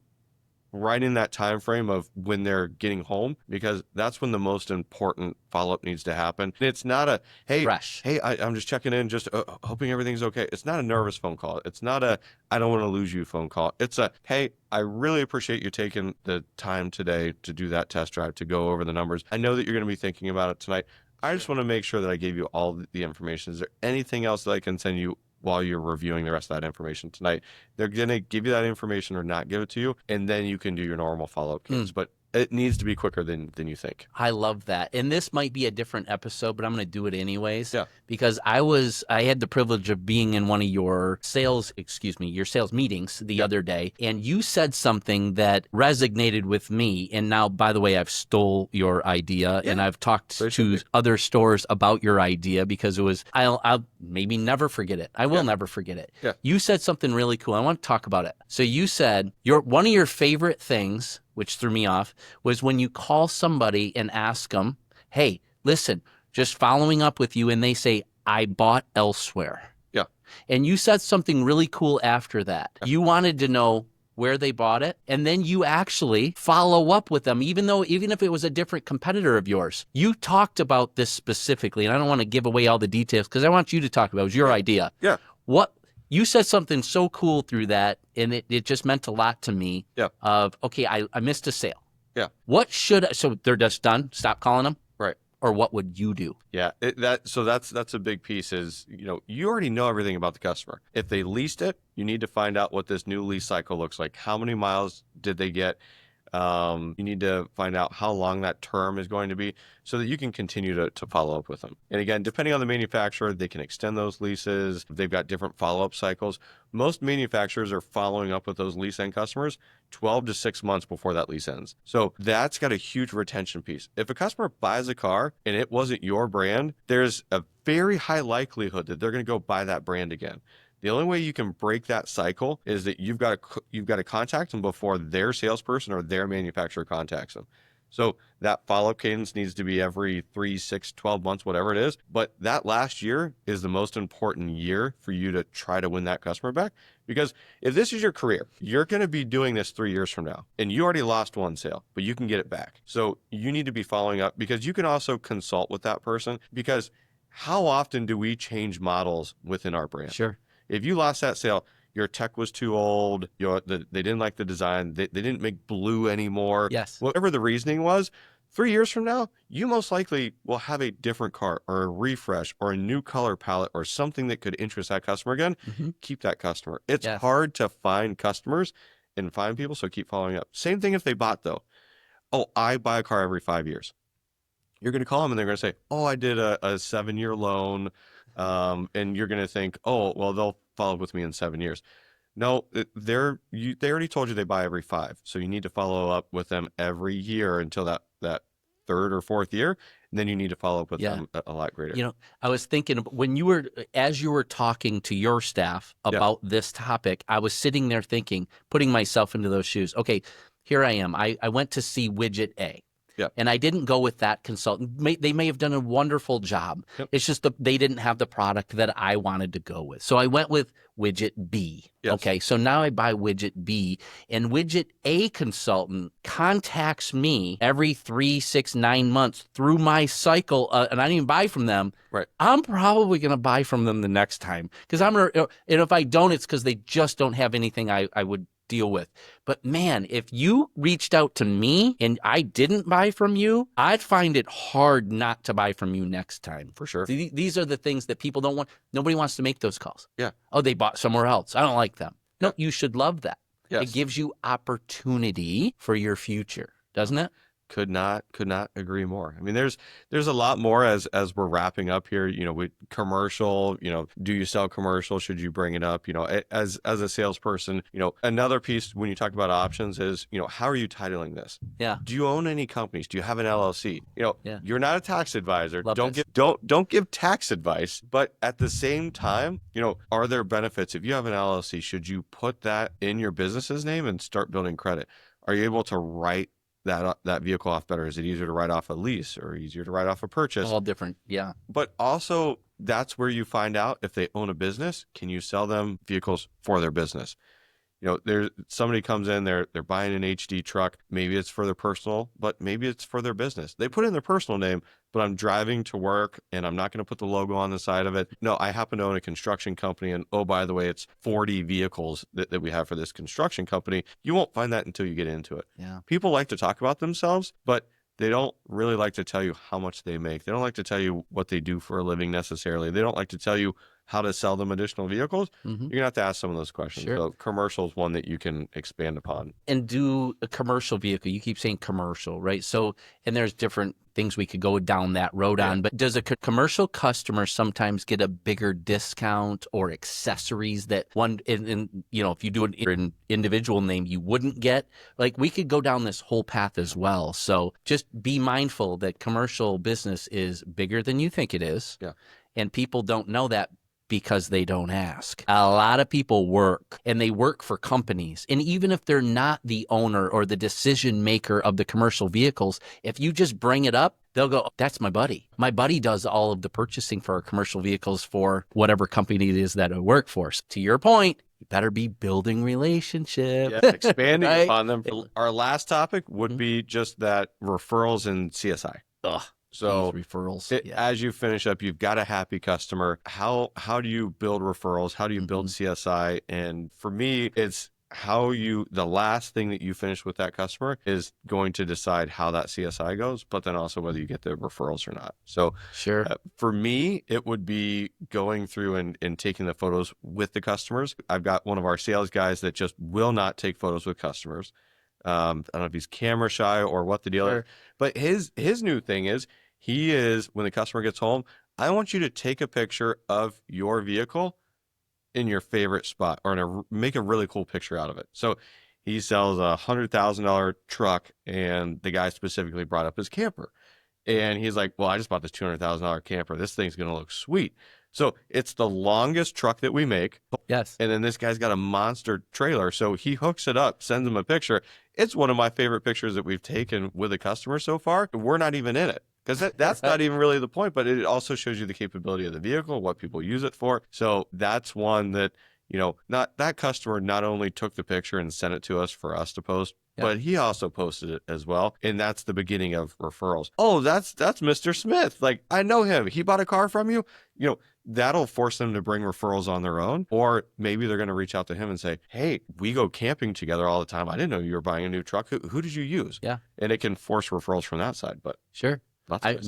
right in that time frame of when they're getting home, because that's when the most important follow-up needs to happen. It's not a, hey, Fresh. I'm just checking in, just hoping everything's okay. It's not a nervous phone call. It's not a, I don't want to lose you phone call. It's a, hey, I really appreciate you taking the time today to do that test drive, to go over the numbers. I know that you're going to be thinking about it tonight. I just want to make sure that I gave you all the information. Is there anything else that I can send you while you're reviewing the rest of that information tonight? They're going to give you that information or not give it to you, and then you can do your normal follow-up cadence. But it needs to be quicker than you think. I love that. And this might be a different episode, but I'm going to do it anyways. Yeah. Because I had the privilege of being in one of your sales meetings the other day, and you said something that resonated with me. And now, by the way, I've stole your idea, and I've talked to other stores about your idea because it was, I'll maybe never forget it. I will never forget it. Yeah. You said something really cool. I want to talk about it. So you said one of your favorite things, which threw me off, was when you call somebody and ask them, hey, listen, just following up with you, and they say, I bought elsewhere. Yeah. And you said something really cool after that. Yeah. You wanted to know where they bought it, and then you actually follow up with them, even if it was a different competitor of yours. You talked about this specifically, and I don't want to give away all the details because I want you to talk about it. It was your idea. Yeah. You said something so cool through that, and it just meant a lot to me. Yeah. Of, okay, I missed a sale. Yeah. So they're just done? Stop calling them? Right. Or what would you do? Yeah. That's a big piece is, you already know everything about the customer. If they leased it, you need to find out what this new lease cycle looks like. How many miles did they get? You need to find out how long that term is going to be so that you can continue to follow up with them. And again, depending on the manufacturer, they can extend those leases. They've got different follow-up cycles. Most manufacturers are following up with those lease end customers 12 to 6 months before that lease ends. So that's got a huge retention piece. If a customer buys a car and it wasn't your brand, there's a very high likelihood that they're going to go buy that brand again. The only way you can break that cycle is that you've got to contact them before their salesperson or their manufacturer contacts them. So that follow-up cadence needs to be every 3, 6, 12 months, whatever it is. But that last year is the most important year for you to try to win that customer back. Because if this is your career, you're going to be doing this 3 years from now, and you already lost one sale, but you can get it back. So you need to be following up, because you can also consult with that person, because how often do we change models within our brand? Sure. If you lost that sale, your tech was too old, they didn't like the design, they didn't make blue anymore. Yes. Whatever the reasoning was, 3 years from now, you most likely will have a different car or a refresh or a new color palette or something that could interest that customer again. Mm-hmm. Keep that customer. It's hard to find customers and find people, so keep following up. Same thing if they bought, though. Oh, I buy a car every 5 years. You're going to call them and they're going to say, oh, I did a 7-year loan. And you're going to think, oh, well, they'll follow up with me in 7 years. No, they already told you they buy every 5. So you need to follow up with them every year until that 3rd or 4th year. And then you need to follow up with them a lot greater. I was thinking as you were talking to your staff about this topic, I was sitting there thinking, putting myself into those shoes. Okay, here I am. I went to see widget A. Yep. And I didn't go with that consultant. They may have done a wonderful job. Yep. It's just they didn't have the product that I wanted to go with. So I went with widget B. Yes. Okay, so now I buy widget B, and widget A consultant contacts me every 3, 6, 9 months through my cycle, and I didn't even buy from them. Right. I'm probably going to buy from them the next time, because and if I don't, it's because they just don't have anything I would deal with. But man, if you reached out to me and I didn't buy from you, I'd find it hard not to buy from you next time. For sure. These are the things that people don't want. Nobody wants to make those calls. Yeah. Oh, they bought somewhere else. I don't like them. No, you should love that. Yes. It gives you opportunity for your future, doesn't it? Could not agree more. I mean, there's a lot more as we're wrapping up here. With commercial, do you sell commercial? Should you bring it up? As a salesperson, another piece when you talk about options is, how are you titling this? Yeah. Do you own any companies? Do you have an LLC? Yeah. You're not a tax advisor. Love Don't this. don't give tax advice, but at the same time, are there benefits? If you have an LLC, should you put that in your business's name and start building credit? Are you able to write that vehicle off better? Is it easier to write off a lease or easier to write off a purchase? All different. Yeah. But also, that's where you find out if they own a business. Can you sell them vehicles for their business? There's somebody comes in, they're buying an HD truck. Maybe it's for their personal, but maybe it's for their business. They put in their personal name, but I'm driving to work and I'm not going to put the logo on the side of it. No, I happen to own a construction company. And oh, by the way, it's 40 vehicles that we have for this construction company. You won't find that until you get into it. Yeah. People like to talk about themselves, but they don't really like to tell you how much they make. They don't like to tell you what they do for a living necessarily. They don't like to tell you how to sell them additional vehicles. You're going to have to ask some of those questions. Sure. So commercial is one that you can expand upon. And do a commercial vehicle. You keep saying commercial, right? So, and there's different things we could go down that road on, but does a commercial customer sometimes get a bigger discount or accessories that one, if you do an individual name, you wouldn't get? Like, we could go down this whole path as well. So just be mindful that commercial business is bigger than you think it is. Yeah. And people don't know that because they don't ask. A lot of people work, and they work for companies. And even if they're not the owner or the decision maker of the commercial vehicles, if you just bring it up, they'll go, that's my buddy. My buddy does all of the purchasing for our commercial vehicles for whatever company it is that I work for. So to your point, you better be building relationships. Yeah, expanding right? upon them. Our last topic would be just that referrals and CSI. Ugh. So referrals. As you finish up, you've got a happy customer. How do you build referrals? How do you build CSI? And for me, it's the last thing that you finish with that customer is going to decide how that CSI goes, but then also whether you get the referrals or not. So sure. For me, it would be going through and taking the photos with the customers. I've got one of our sales guys that just will not take photos with customers. I don't know if he's camera shy or what the deal is, but his new thing is when the customer gets home, I want you to take a picture of your vehicle in your favorite spot or make a really cool picture out of it. So he sells a $100,000 truck, and the guy specifically brought up his camper. And he's like, well, I just bought this $200,000 camper. This thing's going to look sweet. So it's the longest truck that we make. Yes. And then this guy's got a monster trailer. So he hooks it up, sends him a picture. It's one of my favorite pictures that we've taken with a customer so far. We're not even in it because that's not even really the point, but it also shows you the capability of the vehicle, what people use it for. So that's one that, not that customer not only took the picture and sent it to us for us to post, but he also posted it as well. And that's the beginning of referrals. Oh, that's Mr. Smith. Like, I know him. He bought a car from you. That'll force them to bring referrals on their own. Or maybe they're going to reach out to him and say, hey, we go camping together all the time. I didn't know you were buying a new truck. Who did you use? Yeah. And it can force referrals from that side. But sure.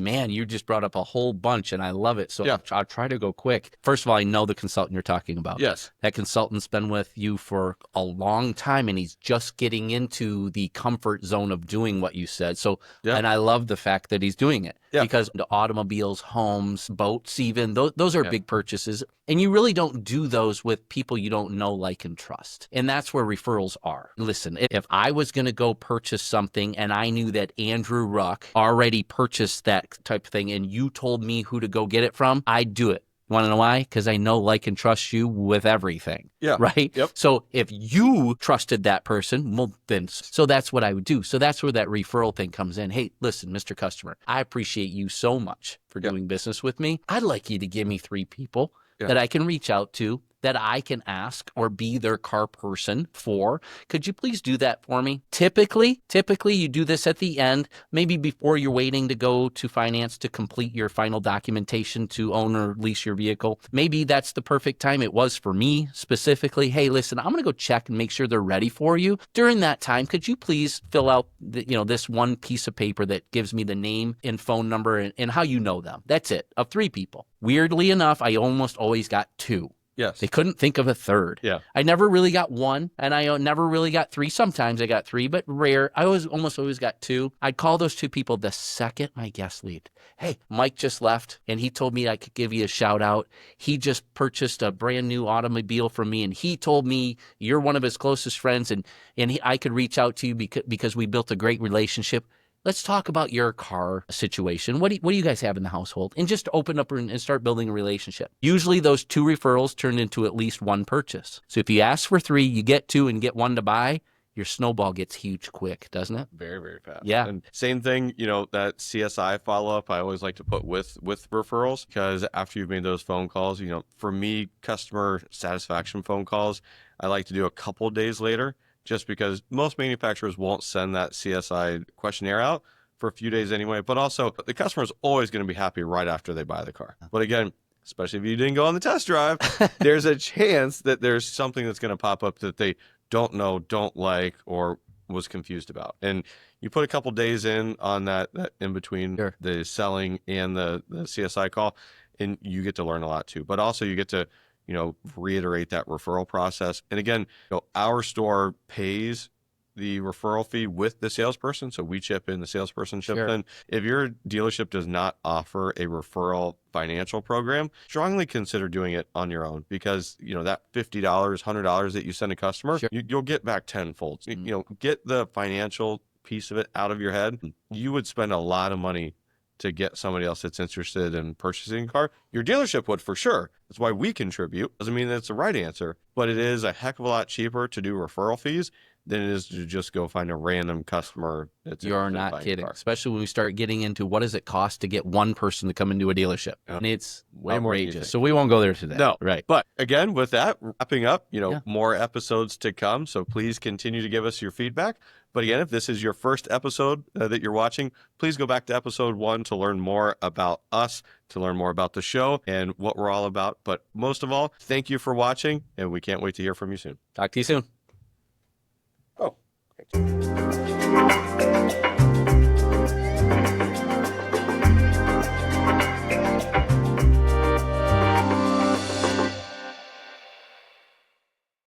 Man, you just brought up a whole bunch, and I love it. So I'll try to go quick. First of all, I know the consultant you're talking about. Yes. That consultant's been with you for a long time, and he's just getting into the comfort zone of doing what you said. So, and I love the fact that he's doing it because the automobiles, homes, boats, even, those are big purchases. And you really don't do those with people you don't know, like, and trust. And that's where referrals are. Listen, if I was going to go purchase something and I knew that Andrew Ruck already purchased that type of thing and you told me who to go get it from, I'd do it. Want to know why? Because I know, like, and trust you with everything. Yeah. Right? Yep. So if you trusted that person, well, then, so that's what I would do. So that's where that referral thing comes in. Hey, listen, Mr. Customer, I appreciate you so much for doing business with me. I'd like you to give me 3 people that I can reach out to, that I can ask or be their car person for. Could you please do that for me? Typically you do this at the end, maybe before you're waiting to go to finance to complete your final documentation to own or lease your vehicle. Maybe that's the perfect time. It was for me specifically. Hey, listen, I'm going to go check and make sure they're ready for you. During that time, could you please fill out this one piece of paper that gives me the name and phone number and how you know them? That's it, of 3 people. Weirdly enough, I almost always got 2. Yes. They couldn't think of a third. Yeah. I never really got one, and I never really got three. Sometimes I got three, but rare. I almost always got two. I'd call those two people the second my guest left. Hey, Mike just left, and he told me I could give you a shout out. He just purchased a brand new automobile from me, and he told me you're one of his closest friends, and I could reach out to you because we built a great relationship. Let's talk about your car situation. What do you guys have in the household? And just open up and start building a relationship. Usually those 2 referrals turn into at least 1 purchase. So if you ask for 3, you get 2 and get 1 to buy, your snowball gets huge quick, doesn't it? Very, very fast. Yeah. And same thing, that CSI follow-up, I always like to put with referrals, because after you've made those phone calls, for me, customer satisfaction phone calls, I like to do a couple days later, just because most manufacturers won't send that CSI questionnaire out for a few days anyway. But also, the customer is always going to be happy right after they buy the car. But again, especially if you didn't go on the test drive, there's a chance that there's something that's going to pop up that they don't know, don't like, or was confused about. And you put a couple days in on that in between the selling and the CSI call, and you get to learn a lot too. But also you get to reiterate that referral process. And again, our store pays the referral fee with the salesperson. So we chip in, the salesperson chips in. If your dealership does not offer a referral financial program, strongly consider doing it on your own, because, that $50, $100 that you send a customer, you'll get back tenfold. Get the financial piece of it out of your head. You would spend a lot of money to get somebody else that's interested in purchasing a car. Your dealership would, for sure. That's why we contribute. Doesn't mean that's the right answer, but it is a heck of a lot cheaper to do referral fees than it is to just go find a random customer that's You're not kidding. Especially when we start getting into what does it cost to get one person to come into a dealership. And it's way more outrageous. So we won't go there today. No. Right. But again, with that, wrapping up, more episodes to come. So please continue to give us your feedback. But again, if this is your first episode that you're watching, please go back to episode 1 to learn more about us, to learn more about the show and what we're all about. But most of all, thank you for watching, and we can't wait to hear from you soon. Talk to you soon. Oh, thanks.